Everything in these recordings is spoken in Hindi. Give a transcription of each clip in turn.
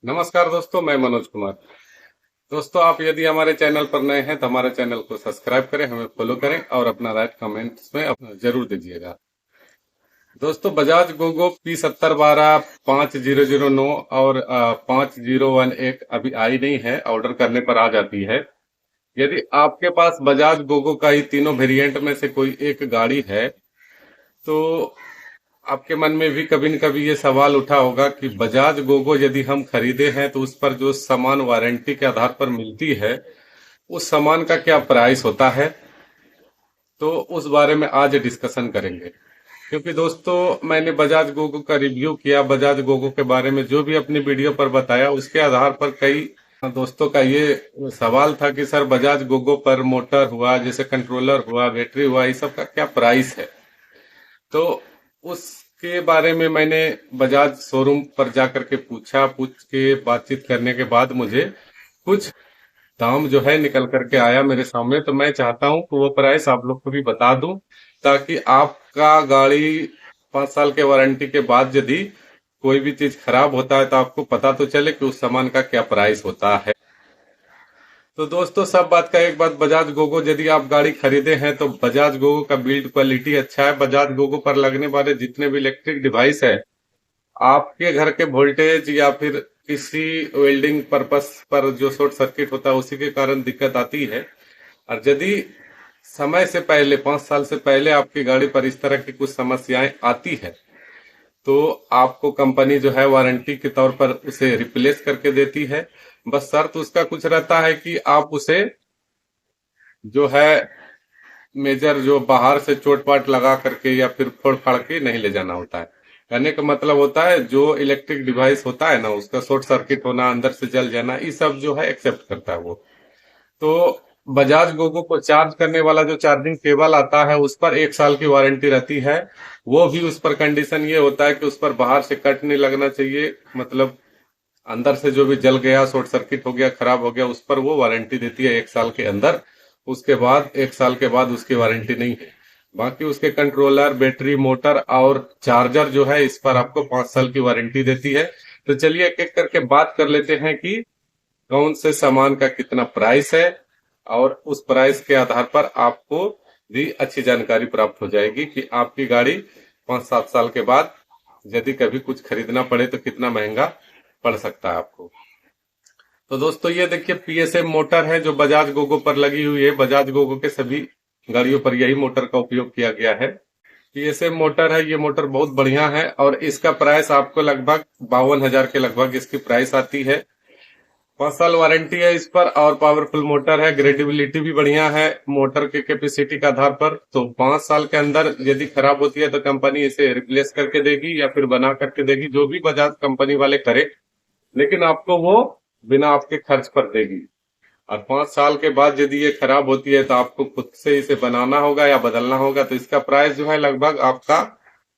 नमस्कार दोस्तों, मैं मनोज कुमार। दोस्तों, आप यदि हमारे चैनल पर नए हैं तो हमारे चैनल को सब्सक्राइब करें, हमें फॉलो करें और अपना राइट कमेंट्स में जरूर दीजिएगा। दोस्तों, बजाज गोगो P7012 5009 और 5011 अभी आई नहीं है, ऑर्डर करने पर आ जाती है। यदि आपके पास बजाज गोगो का ही तीनों वेरिएंट में से कोई एक गाड़ी है तो आपके मन में भी कभी न कभी ये सवाल उठा होगा कि बजाज गोगो यदि हम खरीदे हैं तो उस पर जो सामान वारंटी के आधार पर मिलती है, उस सामान का क्या प्राइस होता है। तो उस बारे में आज डिस्कशन करेंगे। क्योंकि दोस्तों, मैंने बजाज गोगो का रिव्यू किया, बजाज गोगो के बारे में जो भी अपनी वीडियो पर बताया, उसके आधार पर कई दोस्तों का ये सवाल था कि सर, बजाज गोगो पर मोटर हुआ, जैसे कंट्रोलर हुआ, बैटरी हुआ, इस सब का क्या प्राइस है। तो उसके बारे में मैंने बजाज शोरूम पर जाकर के पूछ के बातचीत करने के बाद मुझे कुछ दाम जो है निकल करके आया मेरे सामने। तो मैं चाहता हूं कि वो प्राइस आप लोग को भी बता दूं, ताकि आपका गाड़ी 5 साल के वारंटी के बाद यदि कोई भी चीज खराब होता है तो आपको पता तो चले कि उस सामान का क्या प्राइस होता है। तो दोस्तों, सब बात का एक बात, बजाज गोगो यदि आप गाड़ी खरीदे हैं तो बजाज गोगो का बिल्ड क्वालिटी अच्छा है। बजाज गोगो पर लगने वाले जितने भी इलेक्ट्रिक डिवाइस है, आपके घर के वोल्टेज या फिर किसी वेल्डिंग पर्पस पर जो शॉर्ट सर्किट होता है उसी के कारण दिक्कत आती है। और यदि समय से पहले, 5 साल से पहले आपकी गाड़ी पर इस तरह की कुछ समस्याएं आती है तो आपको कंपनी जो है वारंटी के तौर पर उसे रिप्लेस करके देती है। बस शर्त उसका कुछ रहता है कि आप उसे जो है मेजर, जो बाहर से चोट पाट लगा करके या फिर फोड़ फाड़ के नहीं ले जाना होता है। कहने का मतलब होता है जो इलेक्ट्रिक डिवाइस होता है ना, उसका शॉर्ट सर्किट होना, अंदर से जल जाना, ये सब जो है एक्सेप्ट करता है वो। तो बजाज गोगो को चार्ज करने वाला जो चार्जिंग केबल आता है उस पर 1 साल की वारंटी रहती है। वो भी उस पर कंडीशन ये होता है कि उस पर बाहर से कट नहीं लगना चाहिए, मतलब अंदर से जो भी जल गया, शॉर्ट सर्किट हो गया, खराब हो गया, उस पर वो वारंटी देती है 1 साल के अंदर। उसके बाद 1 साल के बाद उसकी वारंटी नहीं है। बाकी उसके कंट्रोलर, बैटरी, मोटर और चार्जर जो है, इस पर आपको 5 साल की वारंटी देती है। तो चलिए एक एक करके बात कर लेते हैं कि कौन से सामान का कितना प्राइस है, और उस प्राइस के आधार पर आपको भी अच्छी जानकारी प्राप्त हो जाएगी कि आपकी गाड़ी 5-7 साल के बाद यदि कभी कुछ खरीदना पड़े तो कितना महंगा पड़ सकता है आपको। तो दोस्तों, ये देखिए पीएसए मोटर है जो बजाज गोगो पर लगी हुई है। बजाज गोगो के सभी गाड़ियों पर यही मोटर का उपयोग किया गया है। पीएसए मोटर है, ये मोटर बहुत बढ़िया है और इसका प्राइस आपको लगभग 52,000 के लगभग इसकी प्राइस आती है। 5 साल वारंटी है इस पर और पावरफुल मोटर है, ग्रेडेबिलिटी भी बढ़िया है मोटर के कैपेसिटी के आधार पर। तो 5 साल के अंदर यदि खराब होती है तो कंपनी इसे रिप्लेस करके देगी या फिर बना करके देगी, जो भी बजाज कंपनी वाले करे, लेकिन आपको वो बिना आपके खर्च पर देगी। और 5 साल के बाद यदि ये खराब होती है तो आपको खुद से इसे बनाना होगा या बदलना होगा। तो इसका प्राइस जो है लगभग आपका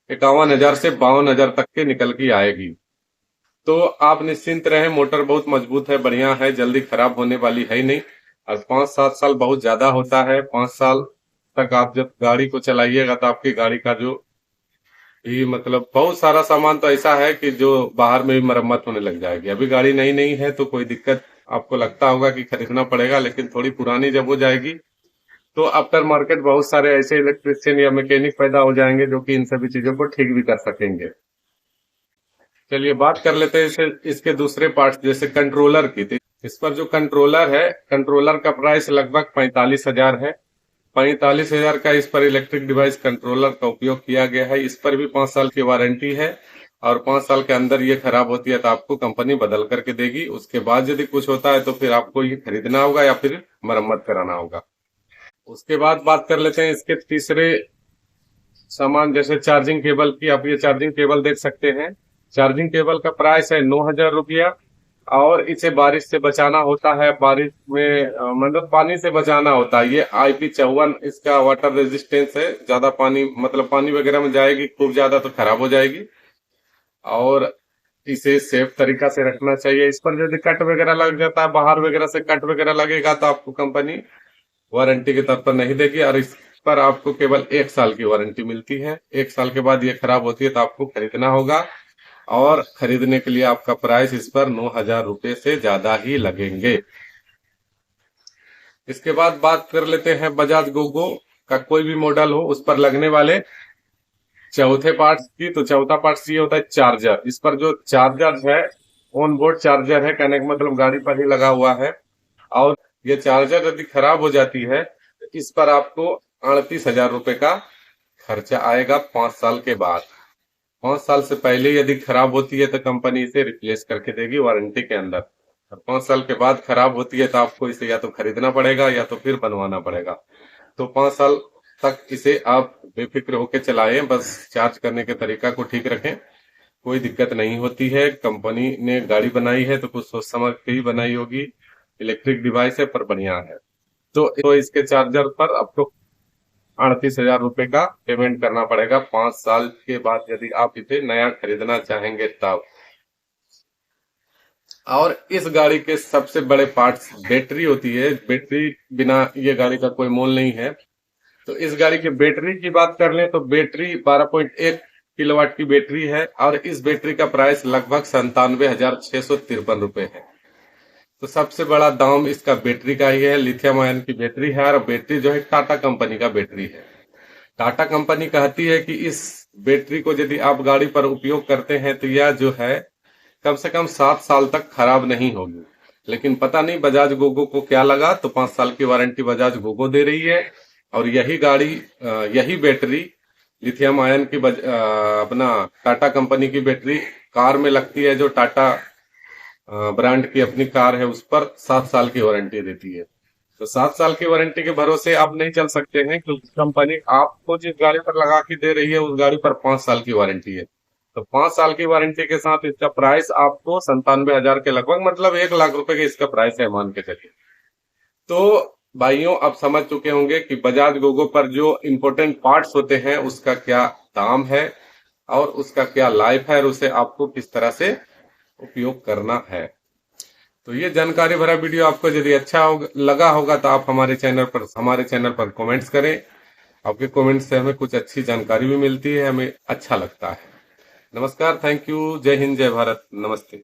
51,000 से 52,000 तक के निकल की आएगी। तो आप निश्चिंत रहें, मोटर बहुत मजबूत है, बढ़िया है, जल्दी खराब होने वाली है ही नहीं। और 5-7 साल बहुत ज्यादा होता है। 5 साल तक आप जब गाड़ी को चलाइएगा तो आपकी गाड़ी का जो भी मतलब बहुत सारा सामान तो ऐसा है कि जो बाहर में भी मरम्मत होने लग जाएगी। अभी गाड़ी नई नई है तो कोई दिक्कत आपको लगता होगा कि खरीदना पड़ेगा, लेकिन थोड़ी पुरानी जब हो जाएगी तो आफ्टर मार्केट बहुत सारे ऐसे इलेक्ट्रिशियन या मैकेनिक पैदा हो जाएंगे जो कि इन सभी चीजों को ठीक भी कर सकेंगे। चलिए बात कर लेते हैं इसके दूसरे पार्ट, जैसे कंट्रोलर की। तो इस पर जो कंट्रोलर है, कंट्रोलर का प्राइस लगभग 45,000 है। 45,000 का इस पर इलेक्ट्रिक डिवाइस कंट्रोलर का उपयोग किया गया है। इस पर भी 5 साल की वारंटी है और 5 साल के अंदर ये खराब होती है तो आपको कंपनी बदल करके देगी। उसके बाद यदि कुछ होता है तो फिर आपको ये खरीदना होगा या फिर मरम्मत कराना होगा। उसके बाद बात कर लेते हैं इसके तीसरे सामान, जैसे चार्जिंग केबल की। आप ये चार्जिंग केबल देख सकते हैं। चार्जिंग केबल का प्राइस है 9,000 रुपया और इसे बारिश से बचाना होता है। बारिश में मतलब पानी से बचाना होता है। ये IP54 इसका वाटर रेजिस्टेंस है। ज्यादा पानी मतलब पानी वगैरह में जाएगी खूब ज्यादा तो खराब हो जाएगी। और इसे सेफ तरीका से रखना चाहिए। इस पर यदि कट वगैरह लग जाता है, बाहर वगैरह से कट वगैरह लगेगा तो आपको कंपनी वारंटी के तौर पर नहीं देगी और इस पर आपको केवल 1 साल की वारंटी मिलती है। 1 साल के बाद ये खराब होती है तो आपको खरीदना होगा। और खरीदने के लिए आपका प्राइस इस पर 9,000 रुपए से ज्यादा ही लगेंगे। इसके बाद बात कर लेते हैं बजाज गोगो का कोई भी मॉडल हो उस पर लगने वाले चौथे पार्ट्स की। तो चौथा पार्ट्स ये होता है चार्जर। इस पर जो चार्जर है, ऑन बोर्ड चार्जर है, कहने का मतलब गाड़ी पर ही लगा हुआ है। और ये चार्जर यदि खराब हो जाती है तो इस पर आपको 38,000 रुपए का खर्चा आएगा 5 साल के बाद। 5 साल से पहले यदि खराब होती है तो कंपनी इसे रिप्लेस करके देगी वारंटी के अंदर। और 5 साल के बाद खराब होती है तो आपको इसे या तो खरीदना पड़ेगा या तो फिर बनवाना पड़ेगा। तो 5 साल तक इसे आप बेफिक्र होकर चलाएं, बस चार्ज करने के तरीका को ठीक रखें, कोई दिक्कत नहीं होती है। कंपनी ने गाड़ी बनाई है तो कुछ सोच समझ के ही बनाई होगी। इलेक्ट्रिक डिवाइस है पर बढ़िया है। तो इसके चार्जर पर आपको 38,000 रुपए का पेमेंट करना पड़ेगा 5 साल के बाद, यदि आप इसे नया खरीदना चाहेंगे तब। और इस गाड़ी के सबसे बड़े पार्ट्स बैटरी होती है। बैटरी बिना ये गाड़ी का कोई मोल नहीं है। तो इस गाड़ी की बैटरी की बात कर लें तो बैटरी 12.1 किलोवाट की बैटरी है और इस बैटरी का प्राइस लगभग 97,653 रुपए है। तो सबसे बड़ा दाम इसका बैटरी का ही है। लिथियम आयन की बैटरी है और बैटरी जो है टाटा कंपनी का बैटरी है। टाटा कंपनी कहती है कि इस बैटरी को यदि आप गाड़ी पर उपयोग करते हैं तो यह जो है कम से कम 7 साल तक खराब नहीं होगी। लेकिन पता नहीं बजाज गोगो को क्या लगा, तो 5 साल की वारंटी बजाज गोगो दे रही है और यही गाड़ी यही बैटरी लिथियम आयन की अपना टाटा कंपनी की बैटरी कार में लगती है, जो टाटा ब्रांड की अपनी कार है उस पर 7 साल की वारंटी देती है। तो 7 साल की वारंटी के भरोसे आप नहीं चल सकते हैं, क्योंकि कंपनी आपको जिस गाड़ी पर लगा के दे रही है उस गाड़ी पर 5 साल की वारंटी है। तो 5 साल की वारंटी के साथ इसका प्राइस आपको 97,000 के लगभग, मतलब 1 लाख रुपए का इसका प्राइस है, मान के चलिए। तो भाइयों आप समझ चुके होंगे कि बजाज गोगो पर जो इम्पोर्टेंट पार्ट्स होते हैं उसका क्या दाम है और उसका क्या लाइफ है और उसे आपको किस तरह से उपयोग करना है। तो ये जानकारी भरा वीडियो आपको यदि अच्छा लगा होगा तो आप हमारे चैनल पर कमेंट्स करें। आपके कमेंट्स से हमें कुछ अच्छी जानकारी भी मिलती है, हमें अच्छा लगता है। नमस्कार, थैंक यू, जय हिंद, जय भारत, नमस्ते।